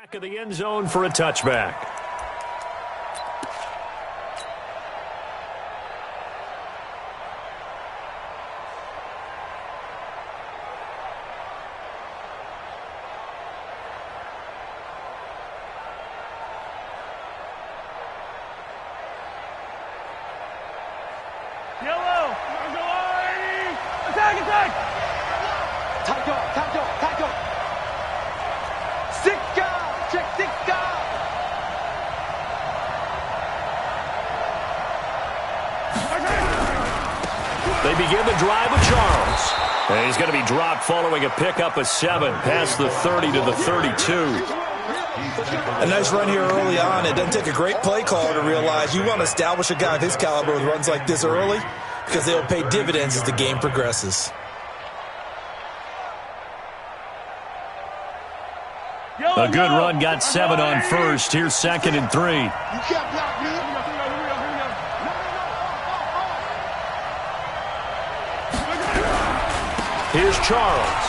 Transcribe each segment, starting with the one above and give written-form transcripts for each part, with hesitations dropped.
Back of the end zone for a touchback. Yellow! Attack, attack! Tackle! Sika! Check Sika! They begin the drive with Charles. And he's going to be dropped following a pickup of 7 past the 30 to the 32. A nice run here early on. It doesn't take a great play caller to realize you want to establish a guy of his caliber with runs like this early because they'll pay dividends as the game progresses. A good run got 7 on first. Here's 2nd and 3. You can't block me. Here's Charles.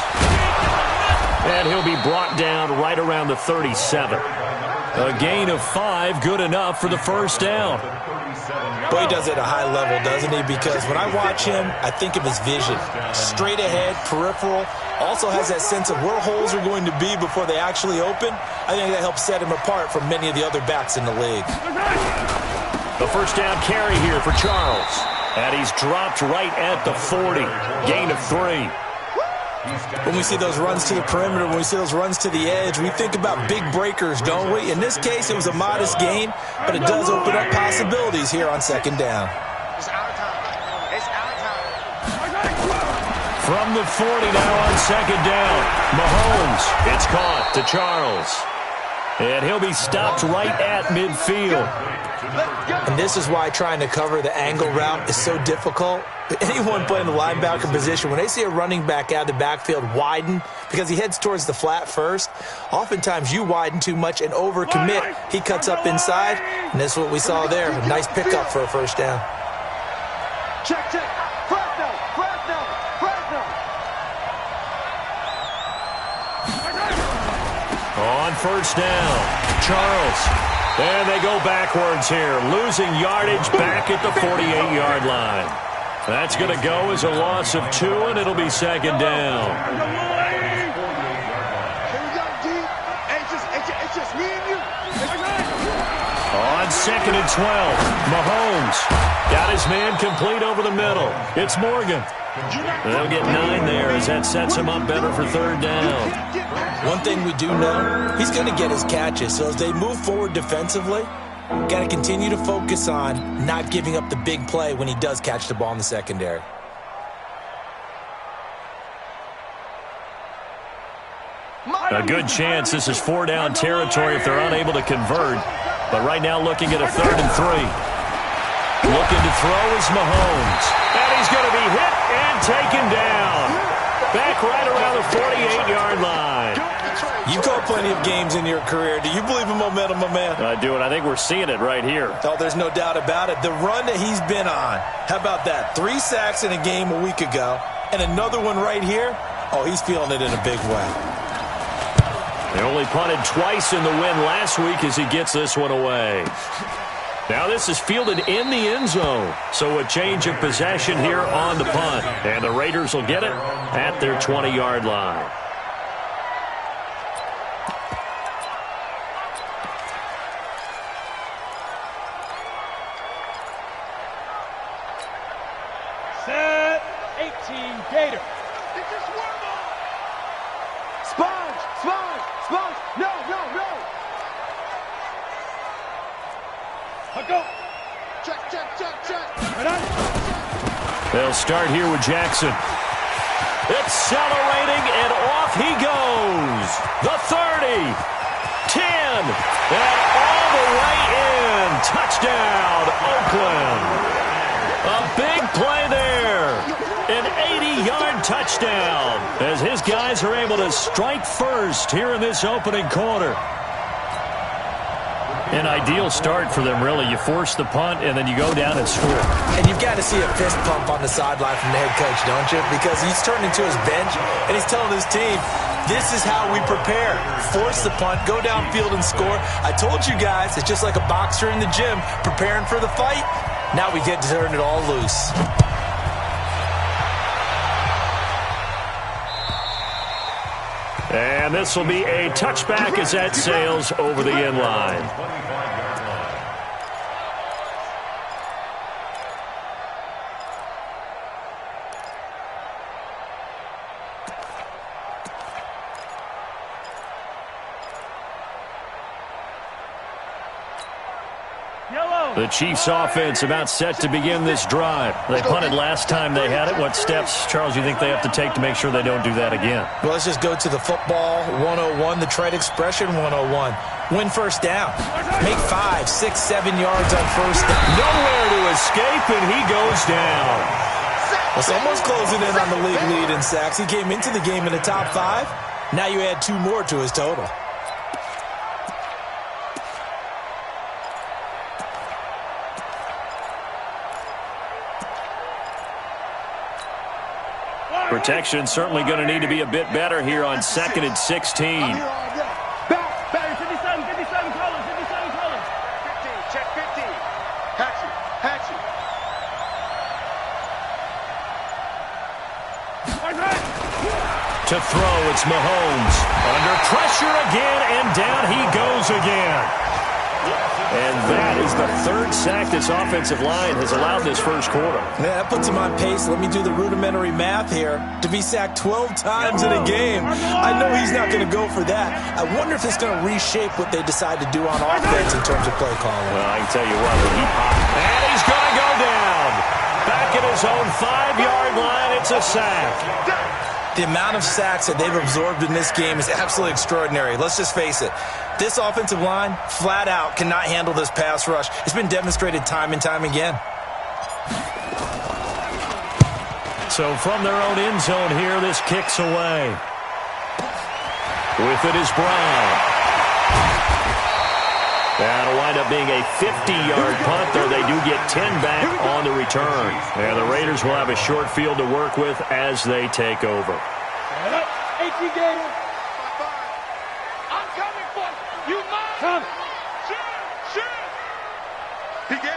And he'll be brought down right around the 37. A gain of 5, good enough for the first down. Boy, he does it at a high level, doesn't he? Because when I watch him, I think of his vision. Straight ahead, peripheral, also has that sense of where holes are going to be before they actually open. I think that helps set him apart from many of the other backs in the league. The first down carry here for Charles. And he's dropped right at the 40. Gain of 3. When we see those runs to the perimeter, when we see those runs to the edge, we think about big breakers, don't we? In this case, it was a modest gain, but it does open up possibilities here on 2nd down. It's our time. It's our time. From the 40 now on 2nd down. Mahomes, it's caught to Charles. And he'll be stopped right at midfield. And this is why trying to cover the angle route is so difficult. Anyone playing the linebacker position, when they see a running back out of the backfield widen because he heads towards the flat first, oftentimes you widen too much and overcommit. He cuts up inside, and this is what we saw there. A nice pickup for a first down. Check. Fresno. On first down, Charles. And they go backwards here, losing yardage back at the 48-yard line. That's going to go as a loss of 2, and it'll be 2nd down. It's just me and you. On 2nd and 12, Mahomes got his man complete over the middle. It's Morgan. They'll get 9 there as that sets him up better for 3rd down. One thing we do know, he's going to get his catches. So as they move forward defensively, got to continue to focus on not giving up the big play when he does catch the ball in the secondary. A good chance this is 4-down territory if they're unable to convert. But right now looking at a 3rd and 3. Looking to throw is Mahomes. And he's going to be hit and taken down. Back right around the 48-yard line. You've called plenty of games in your career. Do you believe in momentum, my man? I do, and I think we're seeing it right here. Oh, there's no doubt about it. The run that he's been on, how about that? 3 sacks in a game a week ago, and another one right here. Oh, he's feeling it in a big way. They only punted twice in the win last week as he gets this one away. Now this is fielded in the end zone. So a change of possession here on the punt. And the Raiders will get it at their 20-yard line. Set 18 Gator. Sponge. No. Go. Check. Right on. They'll start here with Jackson. Accelerating, and off he goes. The 30, 10, and all the way in. Touchdown, Oakland. A big play there. An 80-yard touchdown as his guys are able to strike first here in this opening quarter. An ideal start for them, really. You force the punt, and then you go down and score. And you've got to see a fist pump on the sideline from the head coach, don't you? Because he's turned into his bench, and he's telling his team, This is how we prepare. Force the punt, go downfield and score. I told you guys, it's just like a boxer in the gym preparing for the fight. Now we get to turn it all loose. And this will be a touchback as that sails over the end line. The Chiefs offense about set to begin this drive. They punted last time they had it. What steps, Charles, you think they have to take to make sure they don't do that again? Well, let's just go to the football 101, the trade expression 101. Win first down. Make 5, 6, 7 yards on first down. Nowhere to escape, and he goes down. Well, someone's closing in on the league lead in sacks. He came into the game in the top 5. Now you add 2 more to his total. Protection certainly going to need to be a bit better here on 2nd and 16. Back, 57 colors, 57 colors. 15, check 15. Hatchet. To throw, it's Mahomes. Under pressure again, and down he goes again. And that is the 3rd sack this offensive line has allowed this first quarter. Yeah, that puts him on pace. Let me do the rudimentary math here. To be sacked 12 times in a game, I know he's not going to go for that. I wonder if it's going to reshape what they decide to do on offense in terms of play calling. Well, I can tell you what, when he popped, and he's going to go down. Back at his own 5-yard line, it's a sack. The amount of sacks that they've absorbed in this game is absolutely extraordinary. Let's just face it. This offensive line, flat out, cannot handle this pass rush. It's been demonstrated time and time again. So from their own end zone here, this kicks away. With it is Brown. That'll wind up being a 50-yard punt, though they do get 10 back on the return. And the Raiders will have a short field to work with as they take over. 18 Gator. I'm coming for you. You must. Come. Shoot. Begin.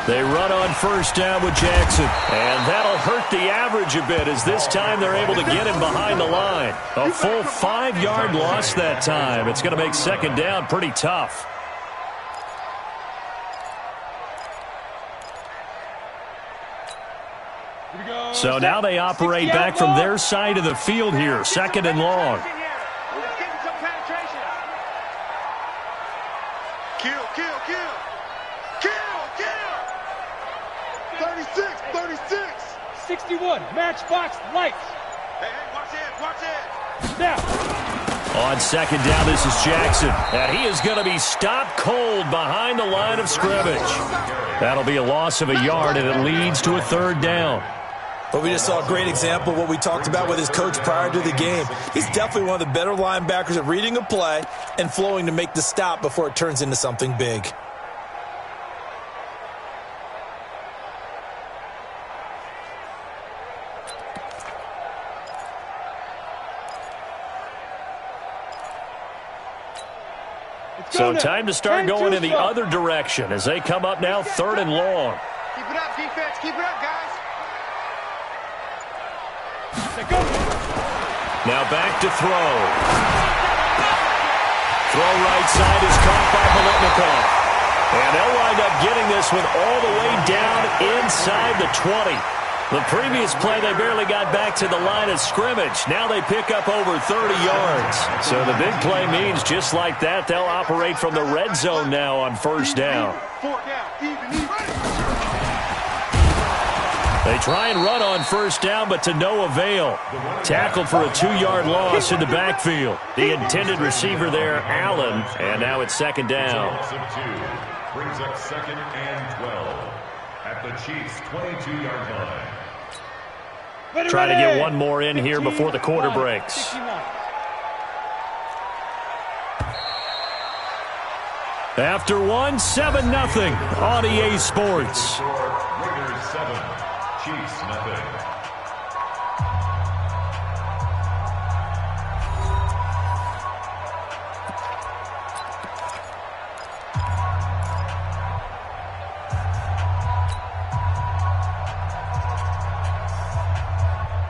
They run on first down with Jackson. And that'll hurt the average a bit as this time they're able to get him behind the line. A full 5-yard loss that time. It's going to make 2nd down pretty tough. So now they operate back from their side of the field here. 2nd and long. Kill. 36. 61, matchbox lights. Hey, watch it. Now. On 2nd down, this is Jackson. And he is going to be stopped cold behind the line of scrimmage. That'll be a loss of a yard, and it leads to a 3rd down. But we just saw a great example of what we talked about with his coach prior to the game. He's definitely one of the better linebackers at reading a play and flowing to make the stop before it turns into something big. So time to start going in the other direction as they come up now 3rd and long. Keep it up, defense. Keep it up, guys. Now back to throw. Throw right side is caught by Biletnikoff. And they'll wind up getting this one all the way down inside the 20. The previous play, they barely got back to the line of scrimmage. Now they pick up over 30 yards. So the big play means just like that, they'll operate from the red zone now on first down. They try and run on first down, but to no avail. Tackled for a 2-yard loss in the backfield. The intended receiver there, Allen, and now it's 2nd down. Brings up 2nd and 12 at the Chiefs' 22-yard line. Try to get one more in here before the quarter breaks. After one, 7-0 on EA Sports. Raiders 7, Chiefs nothing.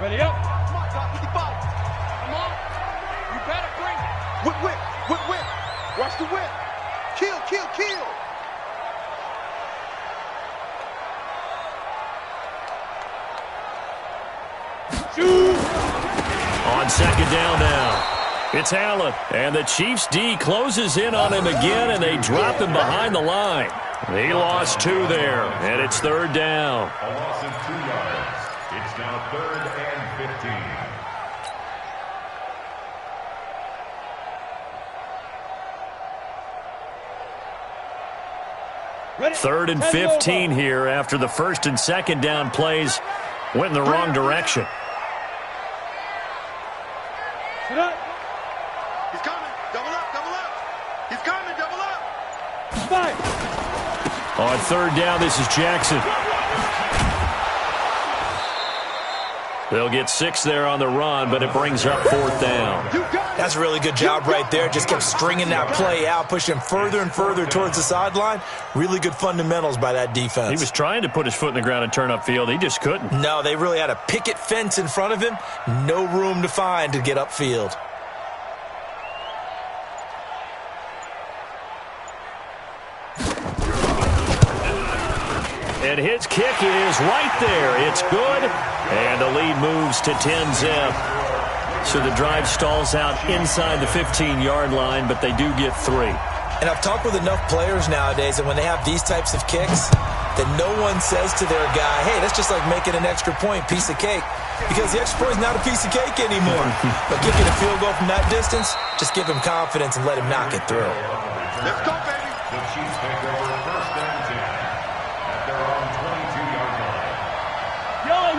Ready up. Come on, Doc, with the ball. Come on. You better bring it. Whip, whip, whip, whip. Watch the whip. Kill, kill, kill. Shoot. On second down now. It's Allen, and the Chiefs D closes in on him again, and they drop him behind the line. He lost 2 there, and it's third down. A loss of 2 yards. It's now 3rd and 15. Ready. 3rd and 15 here after the first and second down plays went in the wrong direction. Sit up. He's coming. Double up, double up. He's coming, double up. Fight. On third down, this is Jackson. They'll get 6 there on the run, but it brings up 4th down. That's a really good job right there. Just kept stringing that play out, pushing him further and further towards the sideline. Really good fundamentals by that defense. He was trying to put his foot in the ground and turn upfield. He just couldn't. No, they really had a picket fence in front of him. No room to find to get upfield. And his kick is right there. It's good. And the lead moves to 10-zip. So the drive stalls out inside the 15-yard line, but they do get 3. And I've talked with enough players nowadays that when they have these types of kicks, that no one says to their guy, hey, that's just like making an extra point, piece of cake. Because the extra point is not a piece of cake anymore. But kicking a field goal from that distance, just give him confidence and let him knock it through. Let's go, baby. The Chiefs take over 1st and 10 at their own 22-yard line.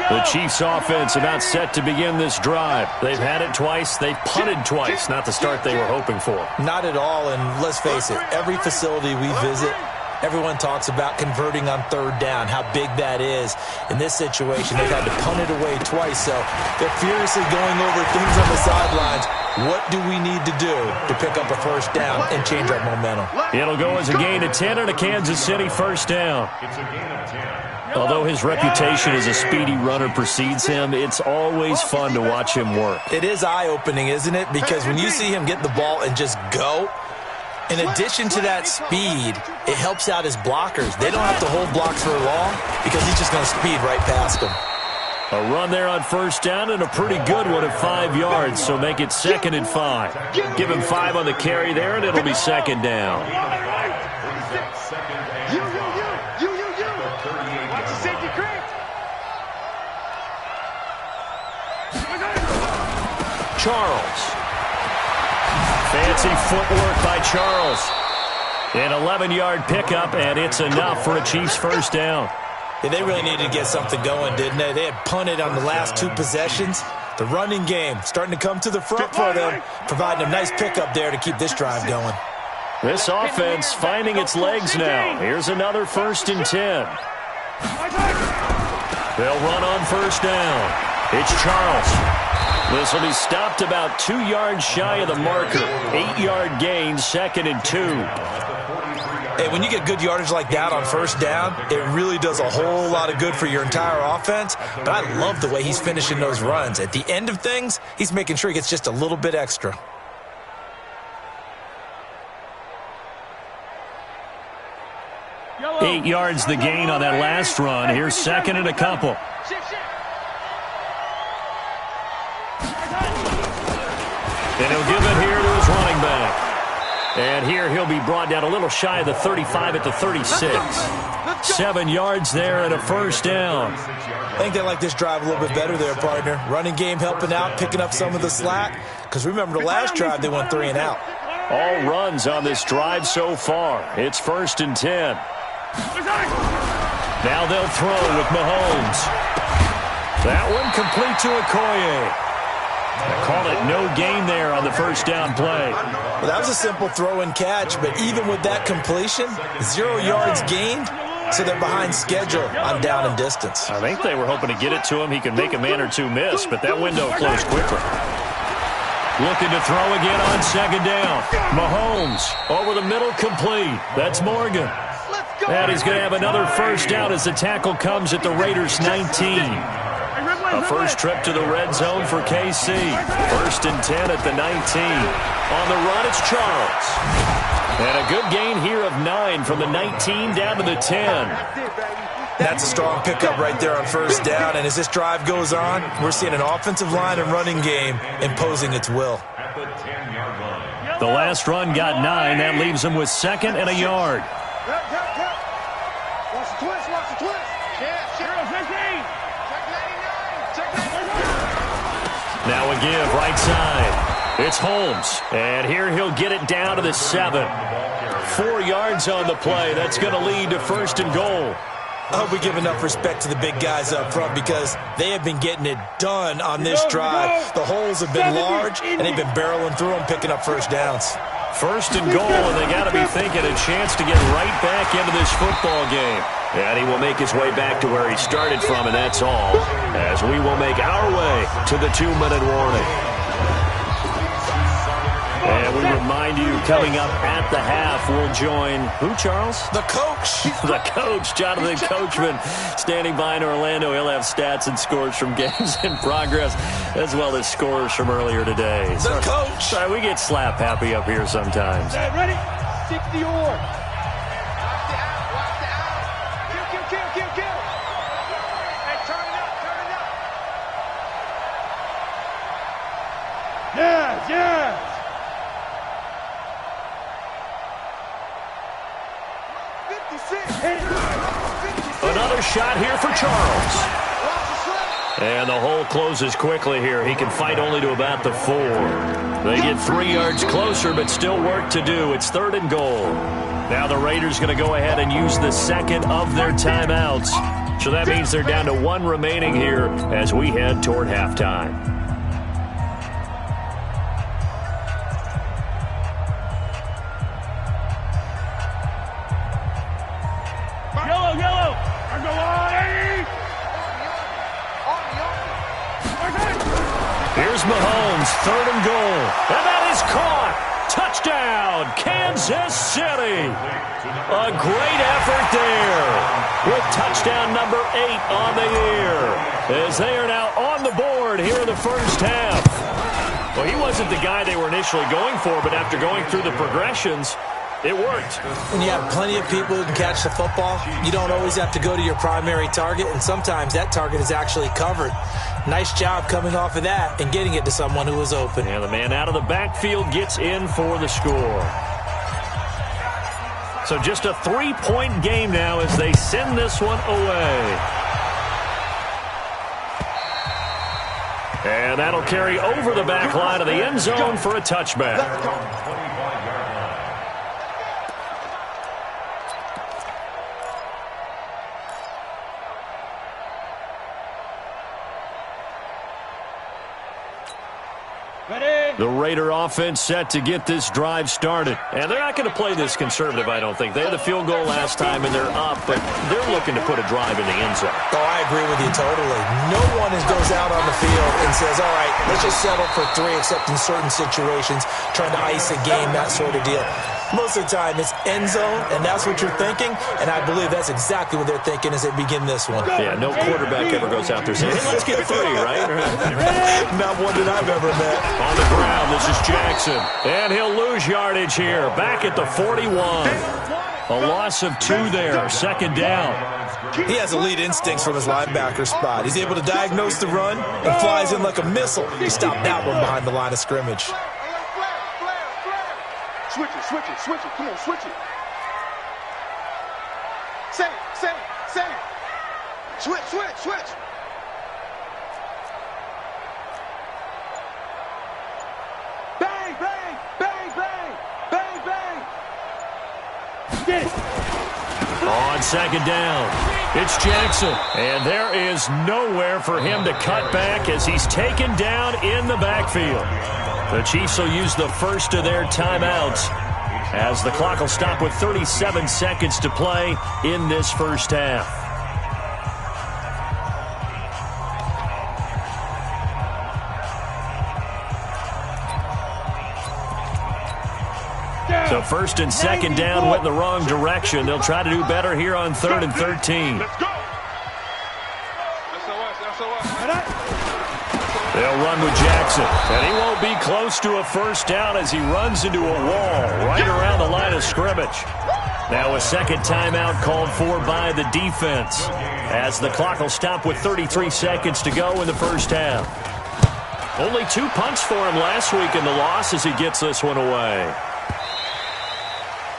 The Chiefs offense about set to begin this drive. They've had it twice. They've punted twice. Not the start they were hoping for. Not at all, and let's face it, every facility we visit, everyone talks about converting on third down, how big that is. In this situation, they've had to punt it away twice, so they're furiously going over things on the sidelines. What do we need to do to pick up a first down and change our momentum? It'll go as a gain of 10 and a Kansas City first down. It's a gain of 10. Although his reputation as a speedy runner precedes him, it's always fun to watch him work. It is eye-opening, isn't it? Because when you see him get the ball and just go, in addition to that speed, it helps out his blockers. They don't have to hold blocks for long because he's just going to speed right past them. A run there on first down and a pretty good one at 5 yards, so make it 2nd and 5. Give him 5 on the carry there, and it'll be 2nd down. Watch the safety creep. Charles. Fancy footwork by Charles. An 11-yard pickup, and it's enough for a Chiefs first down. Yeah, they really needed to get something going, didn't they? They had punted on the last 2 possessions. The running game starting to come to the front for them, providing a nice pickup there to keep this drive going. This offense finding its legs now. Here's another 1st and 10. They'll run on first down. It's Charles. This will be stopped about 2 yards shy of the marker. 8-yard gain, 2nd and 2. Hey, when you get good yardage like that on first down, it really does a whole lot of good for your entire offense. But I love the way he's finishing those runs. At the end of things, he's making sure he gets just a little bit extra. Yellow. 8 yards the gain on that last run. Here's 2nd and a couple. And he'll give it here to his running back. And here he'll be brought down a little shy of the 35 at the 36. 7 yards there and a first down. I think they like this drive a little bit better there, partner. Running game helping out, picking up some of the slack. Because remember, the last drive they went 3 and out. All runs on this drive so far. It's 1st and 10. Now they'll throw with Mahomes. That one complete to Okoye. They called it no gain there on the first down play. Well, that was a simple throw and catch, but even with that completion, 0 yards gained, so they're behind schedule on down and distance. I think they were hoping to get it to him. He could make a man or two miss, but that window closed quickly. Looking to throw again on second down. Mahomes over the middle, complete. That's Morgan. And he's going to have another first down as the tackle comes at the Raiders' 19. A first trip to the red zone for KC. 1st and 10 at the 19. On the run, it's Charles. And a good gain here of 9 from the 19 down to the 10. That's a strong pickup right there on first down. And as this drive goes on, we're seeing an offensive line and running game imposing its will. The last run got 9. That leaves him with 2nd and a yard. Watch the twist, watch the twist. Now a give, right side. It's Holmes. And here he'll get it down to the 7. 4 yards on the play. That's going to lead to 1st and goal. I hope we give enough respect to the big guys up front because they have been getting it done on this drive. The holes have been large, and they've been barreling through them, picking up first downs. 1st and goal, and they got to be thinking a chance to get right back into this football game. And he will make his way back to where he started from, and that's all, as we will make our way to the 2-minute warning. And we remind you, coming up at the half, we'll join who, Charles? The coach. The coach, Jonathan Coachman, standing by in Orlando. He'll have stats and scores from games in progress, as well as scores from earlier today. The coach. Sorry, we get slap happy up here sometimes. Ready? 60 or. Kill. Hey, turn it up. Yeah. Another shot here for Charles. And the hole closes quickly here. He can fight only to about the 4. They get 3 yards closer, but still work to do. It's 3rd and goal. Now the Raiders going to go ahead and use the 2nd of their timeouts. So that means they're down to 1 remaining here as we head toward halftime. Here's Mahomes, 3rd and goal. And that is caught. Touchdown, Kansas City. A great effort there with touchdown number 8 on the year as they are now on the board here in the first half. Well, he wasn't the guy they were initially going for, but after going through the progressions, it worked. When you have plenty of people who can catch the football, you don't always have to go to your primary target, and sometimes that target is actually covered. Nice job coming off of that and getting it to someone who was open. And the man out of the backfield gets in for the score. So just a 3-point game now as they send this one away. And that'll carry over the back line of the end zone for a touchback. The Raider offense set to get this drive started. And they're not going to play this conservative, I don't think. They had the field goal last time, and they're up, but they're looking to put a drive in the end zone. Oh, I agree with you totally. No one goes out on the field and says, all right, let's just settle for 3, except in certain situations, trying to ice a game, that sort of deal. Most of the time, it's end zone, and that's what you're thinking, and I believe that's exactly what they're thinking as they begin this one. Yeah, no quarterback ever goes out there saying, hey, let's get 3, right? Not one that I've ever met. On the ground, this is Jackson, and he'll lose yardage here, back at the 41. A loss of 2 there, 2nd down. He has elite instincts from his linebacker spot. He's able to diagnose the run and flies in like a missile. He stopped that one behind the line of scrimmage. Switch it. Come on, switch it. Say it. Switch. Bang. Get it. On second down, it's Jackson. And there is nowhere for him to cut back as he's taken down in the backfield. The Chiefs will use the first of their timeouts as the clock will stop with 37 seconds to play in this first half. So first and second down went in the wrong direction. They'll try to do better here on 3rd and 13. Let's go. They'll run with Jackson, and he won't be close to a first down as he runs into a wall right around the line of scrimmage. Now a second timeout called for by the defense as the clock will stop with 33 seconds to go in the first half. Only 2 punts for him last week in the loss as he gets this one away.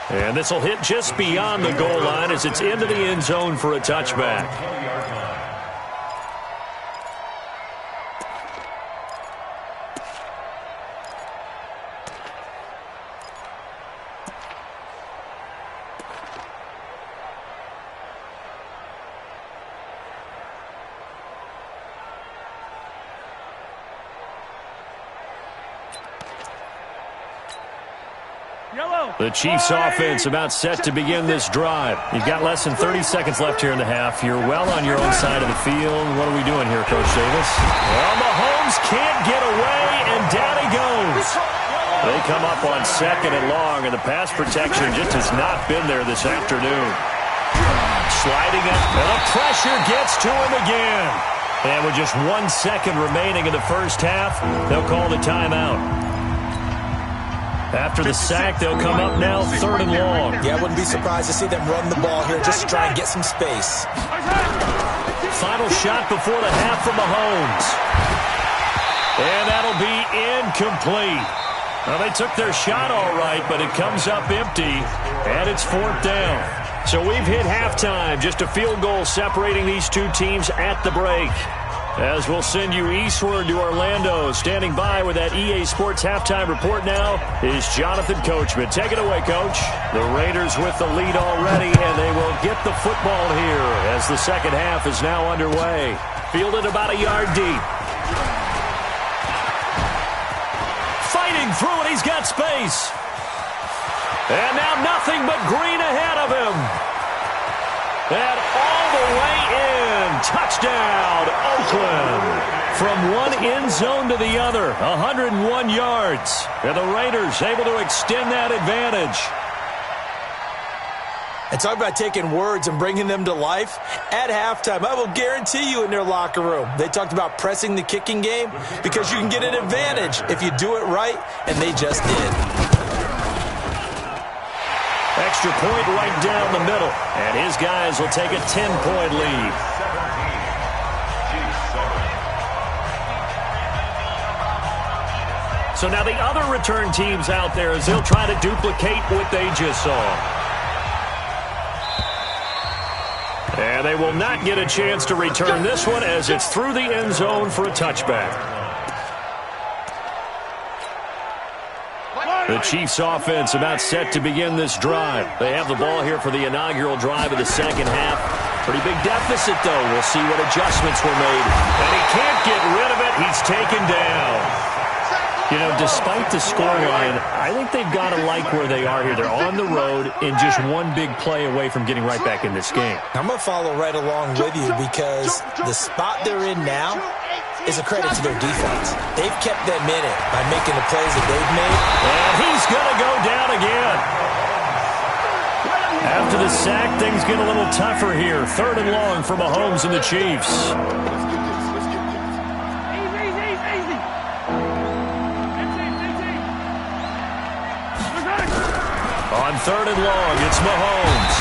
And this will hit just beyond the goal line as it's into the end zone for a touchback. The Chiefs offense about set to begin this drive. You've got less than 30 seconds left here in the half. You're well on your own side of the field. What are we doing here, Coach Davis? Well, Mahomes can't get away, and down he goes. They come up on 2nd and long, and the pass protection just has not been there this afternoon. Sliding up, and the pressure gets to him again. And with just 1 second remaining in the first half, they'll call the timeout. After the sack, they'll come up now 3rd and long. Yeah, I wouldn't be surprised to see them run the ball here just to try and get some space. Final shot before the half from Mahomes. And that'll be incomplete. Well, they took their shot all right, but it comes up empty, and it's 4th down. So we've hit halftime, just a field goal separating these two teams at the break. As we'll send you eastward to Orlando. Standing by with that EA Sports halftime report now is Jonathan Coachman. Take it away, Coach. The Raiders with the lead already, and they will get the football here as the second half is now underway. Fielded about a yard deep. Fighting through it, he's got space. And now nothing but green ahead of him. And all the way in. Touchdown, Oakland. From one end zone to the other, 101 yards. And the Raiders able to extend that advantage. And talk about taking words and bringing them to life. At halftime, I will guarantee you in their locker room, they talked about pressing the kicking game because you can get an advantage if you do it right, and they just did. Extra point right down the middle. And his guys will take a 10-point lead. So now the other return teams out there as they'll try to duplicate what they just saw. And they will not get a chance to return this one as it's through the end zone for a touchback. The Chiefs offense about set to begin this drive. They have the ball here for the inaugural drive of the second half. Pretty big deficit, though. We'll see what adjustments were made. And he can't get rid of it. He's taken down. You know, despite the scoreline, I think they've got to like where they are here. They're on the road and just one big play away from getting right back in this game. I'm going to follow right along with you because the spot they're in now is a credit to their defense. They've kept them in it by making the plays that they've made. And he's going to go down again. After the sack, things get a little tougher here. 3rd and long for Mahomes and the Chiefs. On 3rd and long, it's Mahomes.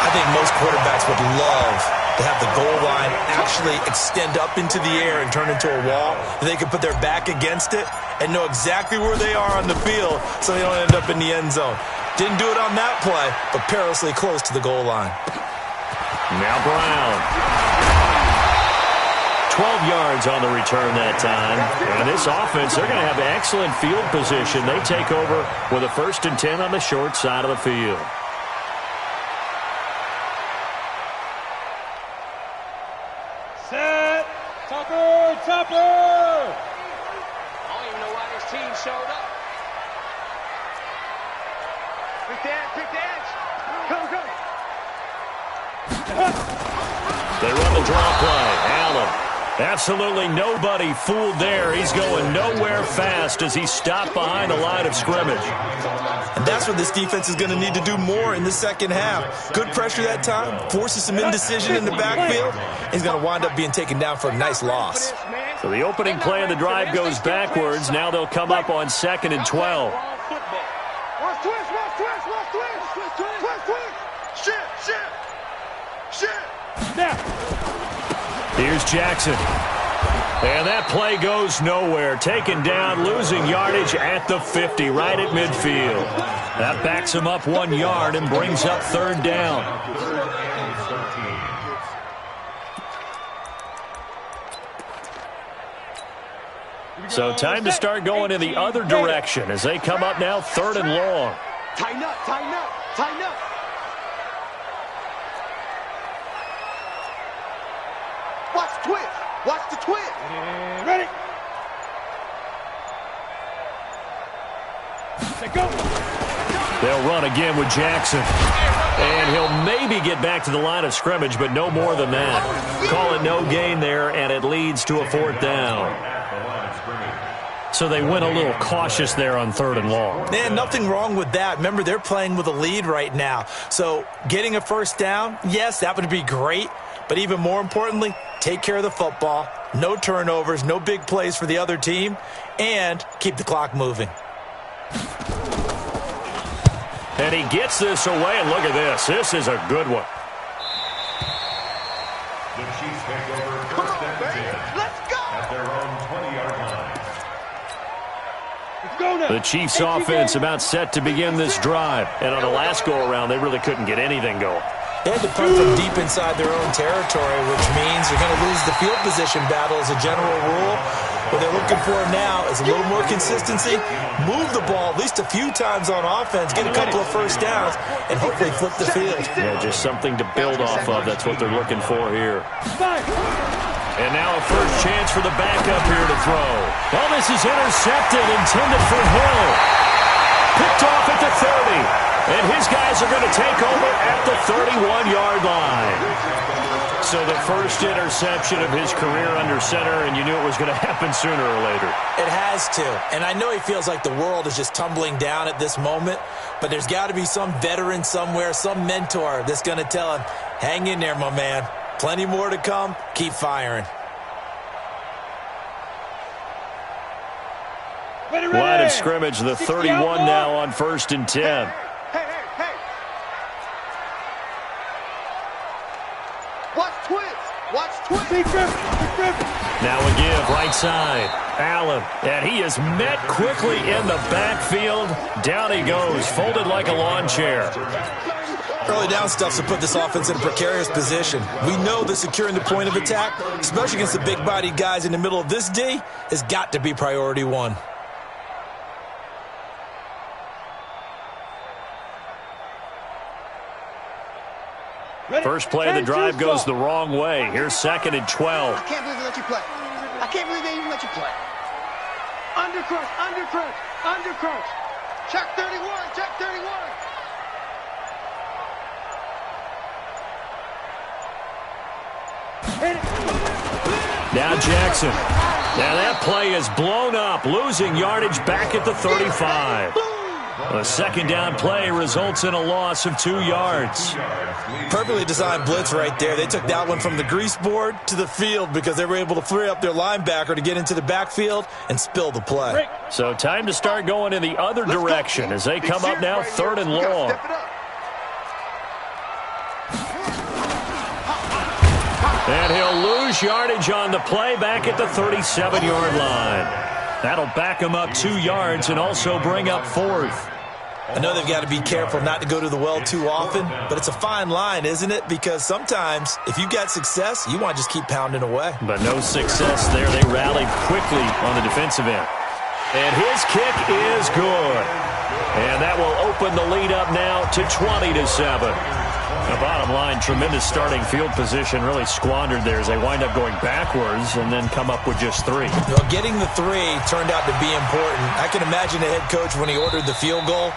I think most quarterbacks would love to have the goal line actually extend up into the air and turn into a wall. They can put their back against it and know exactly where they are on the field so they don't end up in the end zone. Didn't do it on that play, but perilously close to the goal line. Now Brown. 12 yards on the return that time. And this offense, they're going to have excellent field position. They take over with a 1st and 10 on the short side of the field. Chopper! Chopper! I don't even know why this team showed up. Pick the edge, pick the edge. Go, go. They run the draw play. Allen. Absolutely nobody fooled there. He's going nowhere fast as he stopped behind the line of scrimmage. And that's what this defense is going to need to do more in the second half. Good pressure that time, forces some indecision in the backfield. He's going to wind up being taken down for a nice loss. So the opening play of the drive goes backwards. Now they'll come up on 2nd and 12. Watch twist, watch twist, watch twist, twist, twist, twist, twist. Shit, shit, shit. Now. Here's Jackson. And that play goes nowhere. Taken down, losing yardage at the 50, right at midfield. That backs him up 1 yard and brings up 3rd down. So time to start going in the other direction as they come up now 3rd and long. Tighten up, tighten up, tighten up. Watch the twist. Watch the twist. Ready? Let go. They'll run again with Jackson. And he'll maybe get back to the line of scrimmage, but no more than that. Call it no gain there, and it leads to a 4th down. So they went a little cautious there on 3rd and long. Man, nothing wrong with that. Remember, they're playing with a lead right now. So getting a 1st down, yes, that would be great. But even more importantly, take care of the football. No turnovers, no big plays for the other team, and keep the clock moving. And he gets this away, and look at this. This is a good one. The Chiefs take over Come 1st on, and baby. 10 Let's go. at their own 20-yard line. Let's go now. The Chiefs offense about set to begin this drive. And on the last go-around, they really couldn't get anything going. They had to punt from deep inside their own territory, which means they're going to lose the field position battle as a general rule. What they're looking for now is a little more consistency, move the ball at least a few times on offense, get a couple of 1st downs, and hopefully flip the field. Yeah, just something to build off of. That's what they're looking for here. And now a first chance for the backup here to throw. Well, this is intercepted, intended for Hill. Picked off at the 30. And his guys are going to take over at the 31-yard line. So the first interception of his career under center, and you knew it was going to happen sooner or later. It has to. And I know he feels like the world is just tumbling down at this moment, but there's got to be some veteran somewhere, some mentor that's going to tell him, hang in there, my man. Plenty more to come. Keep firing. Line of scrimmage, the 31 now on 1st and 10. Hey. Watch twist. Watch twist. Now a give, right side. Allen, and he is met quickly in the backfield. Down he goes, folded like a lawn chair. Early down stuff to put this offense in a precarious position. We know that securing the point of attack, especially against the big-bodied guys in the middle of this D, has got to be priority one. First play of the drive goes the wrong way. Here's 2nd and 12. I can't believe they let you play. I can't believe they even let you play. Under crunch, under crunch, under crunch. Check 31, check 31. Now Jackson. Now that play is blown up, losing yardage back at the 35. A 2nd down play results in a loss of 2 yards. Perfectly designed blitz right there. They took that one from the grease board to the field because they were able to free up their linebacker to get into the backfield and spill the play. So time to start going in the other direction as they come up now 3rd and long. And he'll lose yardage on the play back at the 37-yard line. That'll back him up 2 yards and also bring up 4th. I know they've got to be careful not to go to the well too often, but it's a fine line, isn't it? Because sometimes if you've got success, you want to just keep pounding away. But no success there. They rallied quickly on the defensive end. And his kick is good. And that will open the lead up now to 20-7. The bottom line, tremendous starting field position, really squandered there as they wind up going backwards and then come up with just 3. Well, getting the 3 turned out to be important. I can imagine the head coach when he ordered the field goal.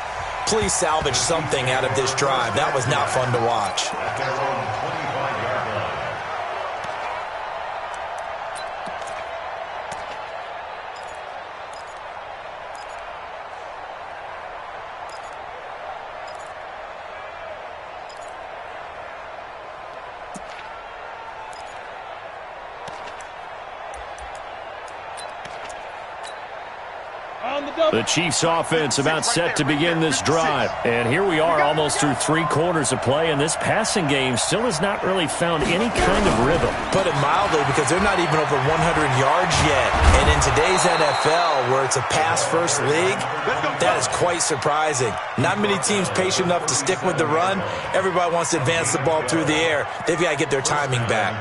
Please salvage something out of this drive. That was not fun to watch. The Chiefs offense about set to begin this drive. And here we are almost through 3 quarters of play, and this passing game still has not really found any kind of rhythm. Put it mildly, because they're not even over 100 yards yet. And in today's NFL, where it's a pass-first league, that is quite surprising. Not many teams patient enough to stick with the run. Everybody wants to advance the ball through the air. They've got to get their timing back.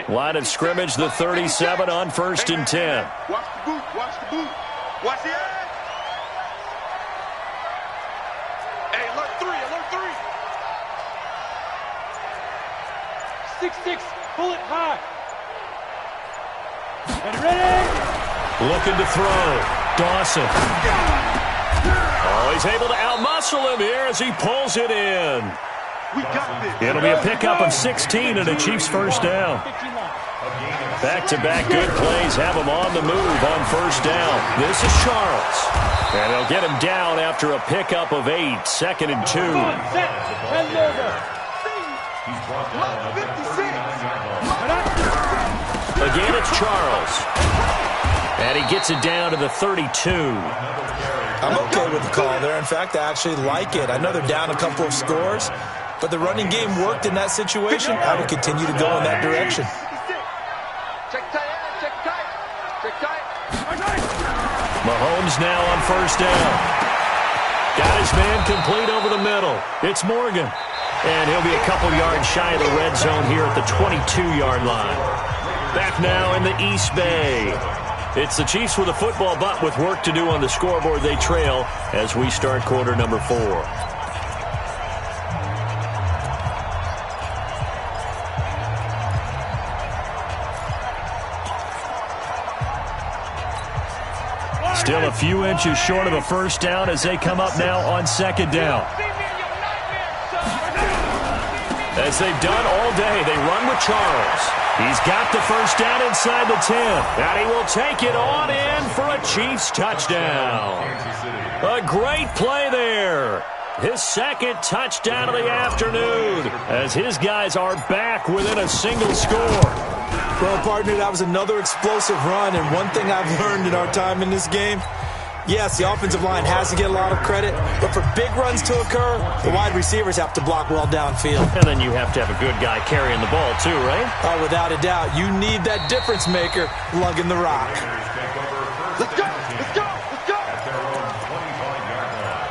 Line of scrimmage, the 37 on 1st and 10. Watch the boot. Watch the boot. Watch the edge. Hey, alert 3. Alert 3. 6-6. Pull it high. And ready. Looking to throw. Dawson. Oh, he's able to outmuscle him here as he pulls it in. We got this. It'll be a pickup of 16 and a Chiefs first down. Back-to-back good plays have him on the move on 1st down. This is Charles. And they'll get him down after a pickup of 8, 2nd and 2. Again, it's Charles. And he gets it down to the 32. I'm okay with the call there. In fact, I actually like it. I know they're down a couple of scores, but the running game worked in that situation. I would continue to go in that direction. Check tight. Check tight. Check tight. Mahomes now on 1st down. Got his man complete over the middle. It's Morgan. And he'll be a couple yards shy of the red zone here at the 22-yard line. Back now in the East Bay. It's the Chiefs with a football, but with work to do on the scoreboard. They trail as we start quarter number 4. Still a few inches short of a first down as they come up now on 2nd down. As they've done all day, they run with Charles. He's got the first down inside the 10. And he will take it on in for a Chiefs touchdown. A great play there. His 2nd touchdown of the afternoon as his guys are back within a single score. Well, partner, that was another explosive run, and one thing I've learned in our time in this game, yes, the offensive line has to get a lot of credit, but for big runs to occur, the wide receivers have to block well downfield. And then you have to have a good guy carrying the ball too, right? Oh, without a doubt. You need that difference maker lugging the rock. Let's go. Let's go. Let's go. At their own 25-yard line.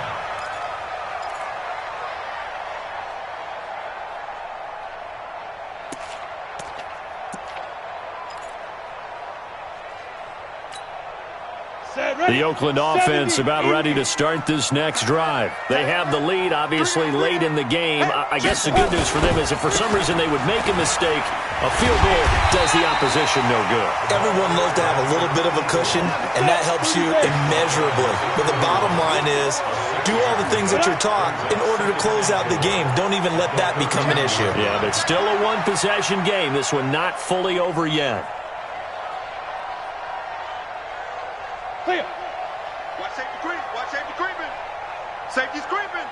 The Oakland offense about ready to start this next drive. They have the lead, obviously, late in the game. I guess the good news for them is if for some reason they would make a mistake, a field goal does the opposition no good. Everyone loves to have a little bit of a cushion, and that helps you immeasurably. But the bottom line is, do all the things that you're taught in order to close out the game. Don't even let that become an issue. Yeah, but it's still a one-possession game. This one not fully over yet. Clear. Watch safety creep. Watch safety creeping. Safety's creeping.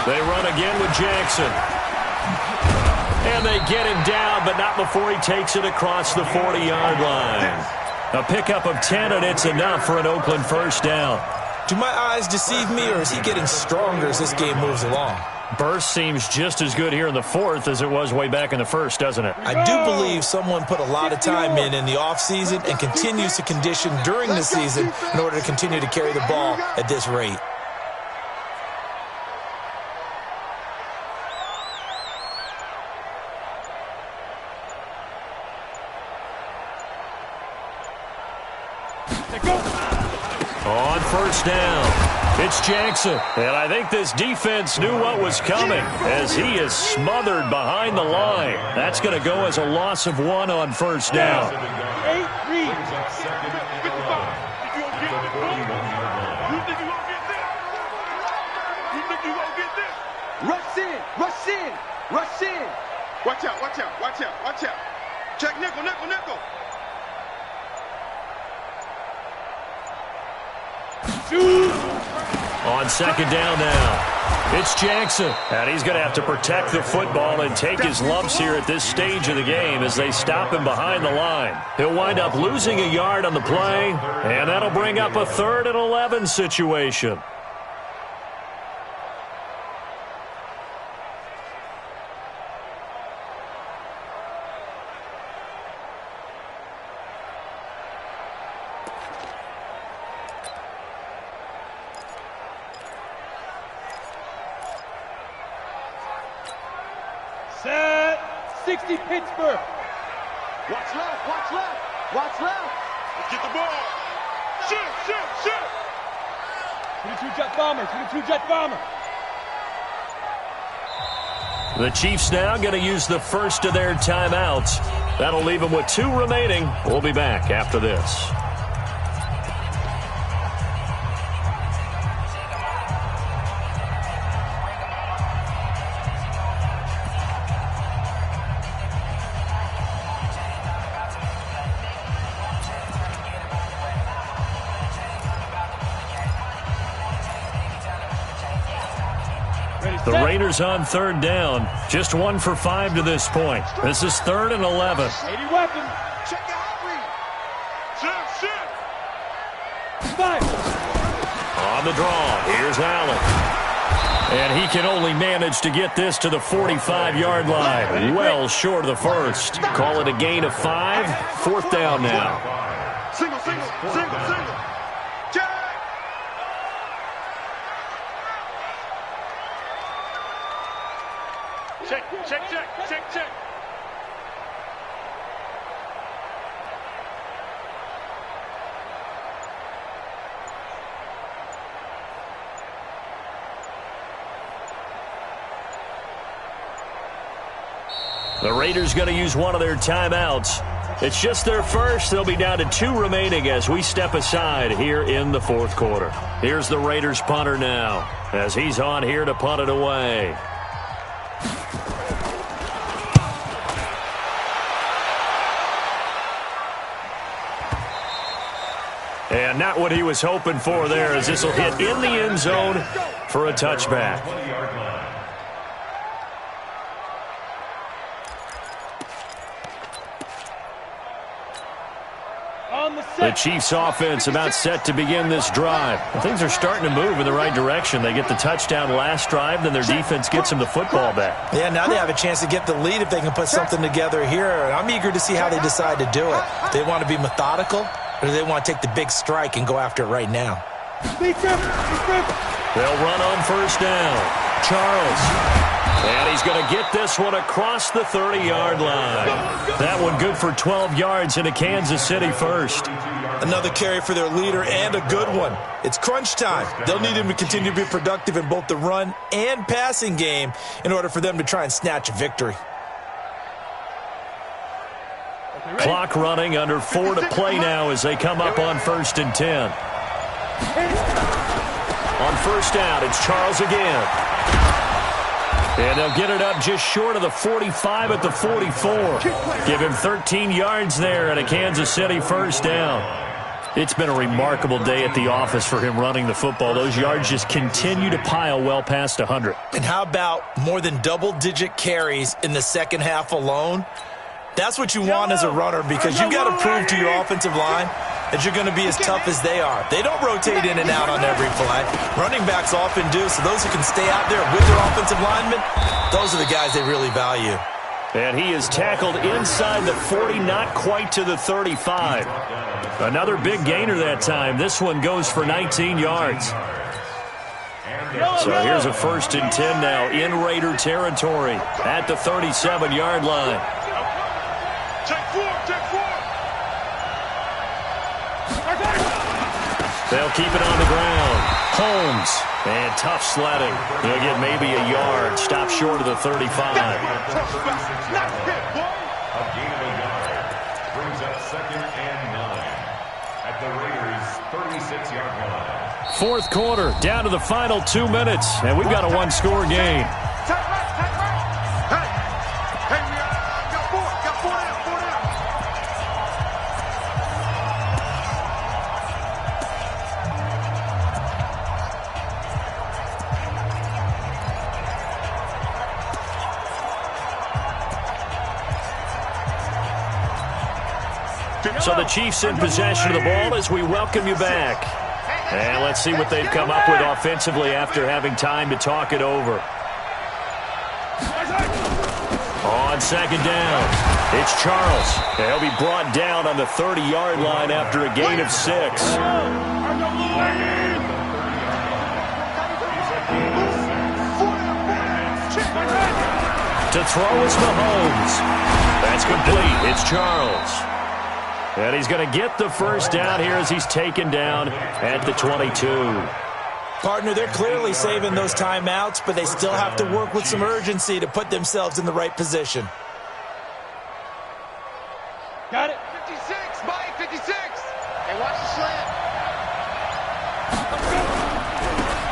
They run again with Jackson. And they get him down, but not before he takes it across the 40-yard line. A pickup of 10, and it's enough for an Oakland first down. Do my eyes deceive me, or is he getting stronger as this game moves along? Burst seems just as good here in the 4th as it was way back in the 1st, doesn't it? I do believe someone put a lot of time in the offseason and continues to condition during the season in order to continue to carry the ball at this rate. On first down, it's Jackson. And I think this defense knew what was coming as he is smothered behind the line. That's going to go as a loss of 1 on first down. Rush in, rush in, rush in. Watch out, watch out, watch out, watch out. Check nickel, nickel, nickel. On second down now, it's Jackson. And he's going to have to protect the football and take his lumps here at this stage of the game as they stop him behind the line. He'll wind up losing a yard on the play, and that'll bring up a 3rd and 11 situation. Set. 60 Pittsburgh. Watch left, watch left, watch left. Let's get the ball. Shoot, shoot, shoot. 22 Jet Bomber, 22 Jet Bomber. The Chiefs now going to use the first of their timeouts. That'll leave them with 2 remaining. We'll be back after this. The Raiders on third down. Just 1 for 5 to this point. This is 3rd and 11. 80 weapon. Check your outreach. Shoot, shoot. Five. On the draw, here's Allen. And he can only manage to get this to the 45-yard line. Well short of the first. Call it a gain of 5. 4th down now. Single, single, single, single. Check. Check, check, check, check, check. The Raiders going to use one of their timeouts. It's just their first. They'll be down to 2 remaining as we step aside here in the 4th quarter. Here's the Raiders punter now as he's on here to punt it away. And not what he was hoping for there, as this will hit in the end zone for a touchback. The Chiefs offense about set to begin this drive. Things are starting to move in the right direction. They get the touchdown last drive, then their defense gets them the football back. Yeah, now they have a chance to get the lead if they can put something together here. And I'm eager to see how they decide to do it. They want to be methodical, or do they want to take the big strike and go after it right now? They'll run on first down. Charles. And he's going to get this one across the 30-yard line. That one good for 12 yards into Kansas City first. Another carry for their leader and a good one. It's crunch time. They'll need him to continue to be productive in both the run and passing game in order for them to try and snatch a victory. Clock running, under 4 to play now as they come up on 1st and 10. On first down, it's Charles again. And they'll get it up just short of the 45 at the 44. Give him 13 yards there at a Kansas City first down. It's been a remarkable day at the office for him running the football. Those yards just continue to pile well past 100. And how about more than double-digit carries in the second half alone? That's what you want as a runner, because you've got to prove to your offensive line that you're going to be as tough as they are. They don't rotate in and out on every play. Running backs often do, so those who can stay out there with their offensive linemen, those are the guys they really value. And he is tackled inside the 40, not quite to the 35. Another big gainer that time. This one goes for 19 yards. So here's a 1st and 10 now in Raider territory at the 37-yard line. Check 4, check 4. They'll keep it on the ground. Holmes, and tough sledding. He'll get maybe a yard. Stop short of the 35. A gain of a yard. Brings up 2nd and 9 at the Raiders' 36-yard line. Fourth quarter, down to the final 2 minutes, and we've got a one-score game. Hey, we got four down. So the Chiefs in possession of the ball as we welcome you back. And let's see what they've come up with offensively after having time to talk it over. On second down, it's Charles. He'll be brought down on the 30-yard line after a gain of 6. To throw is Mahomes. That's complete. It's Charles. And he's going to get the first down here as he's taken down at the 22. Partner, they're clearly saving those timeouts, but they still have to work with some urgency to put themselves in the right position. Got it. 56, Mike, 56. Hey, watch the slant.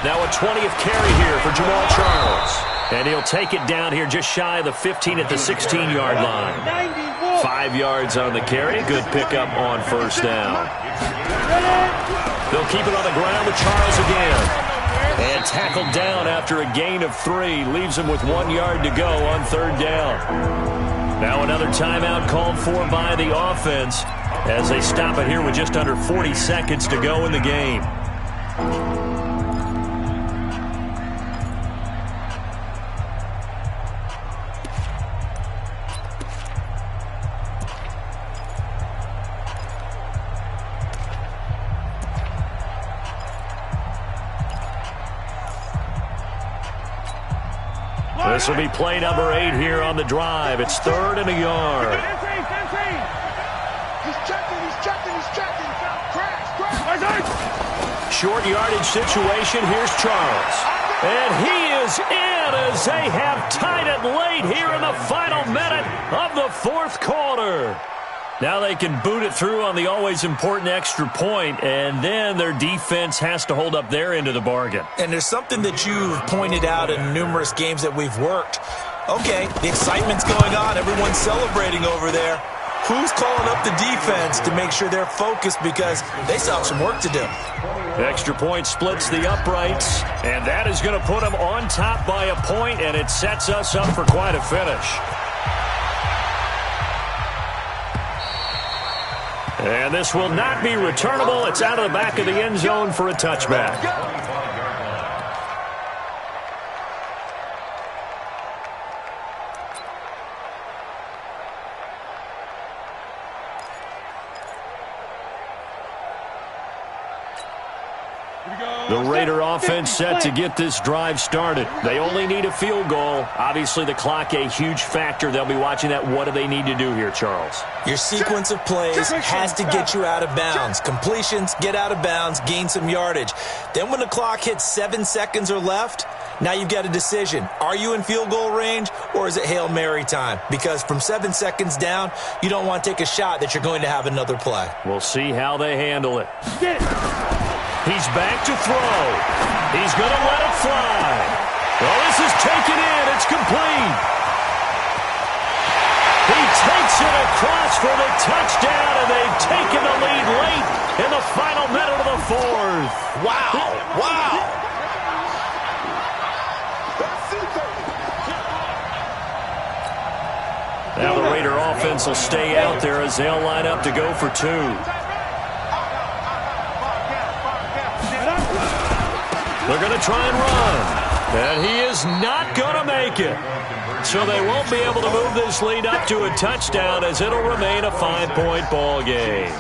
Now a 20th carry here for Jamal Charles. And he'll take it down here just shy of the 15 at the 16-yard line. 5 yards on the carry. Good pickup on first down. They'll keep it on the ground with Charles again. And tackled down after a gain of 3. Leaves him with 1 yard to go on third down. Now another timeout called for by the offense as they stop it here with just under 40 seconds to go in the game. This will be play number 8 here on the drive. It's 3rd and a yard. He's checking. Crash. Short yardage situation. Here's Charles. And he is in as they have tied it late here in the final minute of the fourth quarter. Now they can boot it through on the always important extra point, and then their defense has to hold up their end of the bargain. And there's something that you've pointed out in numerous games that we've worked. Okay, the excitement's going on. Everyone's celebrating over there. Who's calling up the defense to make sure they're focused because they still have some work to do? Extra point splits the uprights, and that is going to put them on top by a point, and it sets us up for quite a finish. And this will not be returnable. It's out of the back of the end zone for a touchback. The Raider offense set to get this drive started. They only need a field goal. Obviously, the clock a huge factor. They'll be watching that. What do they need to do here, Charles? Your sequence of plays has to get you out of bounds. Completions, get out of bounds, gain some yardage. Then when the clock hits 7 seconds or left, now you've got a decision. Are you in field goal range or is it Hail Mary time? Because from 7 seconds down, you don't want to take a shot that you're going to have another play. We'll see how they handle it. He's back to throw. He's going to let it fly. Well, this is taken in. It's complete. He takes it across for the touchdown, and they've taken the lead late in the final minute of the fourth. Wow. Now the Raider offense will stay out there as they'll line up to go for 2. They're going to try and run. And he is not going to make it. So they won't be able to move this lead up to a touchdown as it'll remain a 5-point ball game.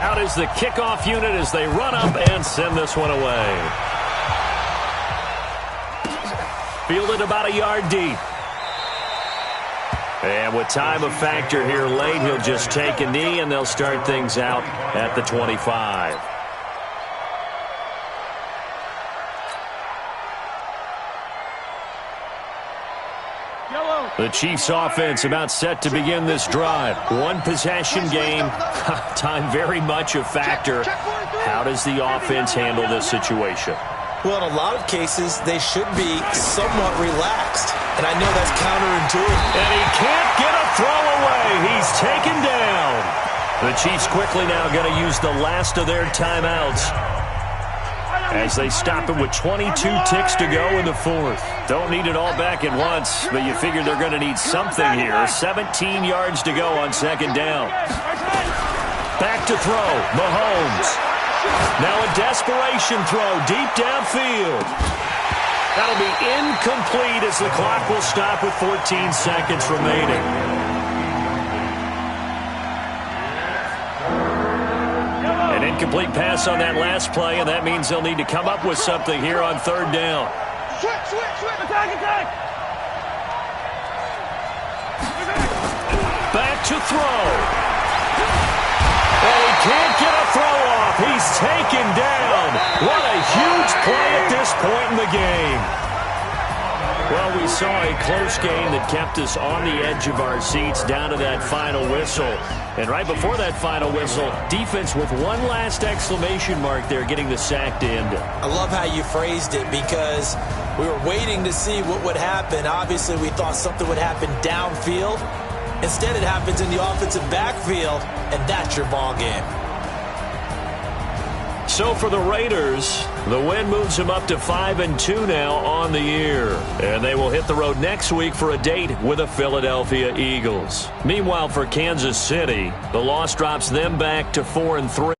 Out is the kickoff unit as they run up and send this one away. Fielded about a yard deep. And with time a factor here late, he'll just take a knee, and they'll start things out at the 25. The Chiefs offense about set to begin this drive. One possession game. Time very much a factor. How does the offense handle this situation? Well, in a lot of cases, they should be somewhat relaxed. And I know that's counterintuitive. And he can't get a throw away. He's taken down. The Chiefs quickly now going to use the last of their timeouts as they stop it with 22 ticks to go in the fourth. Don't need it all back at once, but you figure they're going to need something here. 17 yards to go on second down. Back to throw. Mahomes. Now a desperation throw deep downfield. That'll be incomplete as the clock will stop with 14 seconds remaining. An incomplete pass on that last play, and that means they'll need to come up with something here on third down. Switch, attack. Back to throw. And he can't get a throw off. He's taken down. What a huge play at this point in the game. Well, we saw a close game that kept us on the edge of our seats down to that final whistle. And right before that final whistle, defense with one last exclamation mark there, getting the sack to end it. I love how you phrased it, because we were waiting to see what would happen. Obviously, we thought something would happen downfield. Instead, it happens in the offensive backfield, and that's your ball game. So for the Raiders, the win moves them up to 5-2 now on the year. And they will hit the road next week for a date with the Philadelphia Eagles. Meanwhile, for Kansas City, the loss drops them back to 4-3.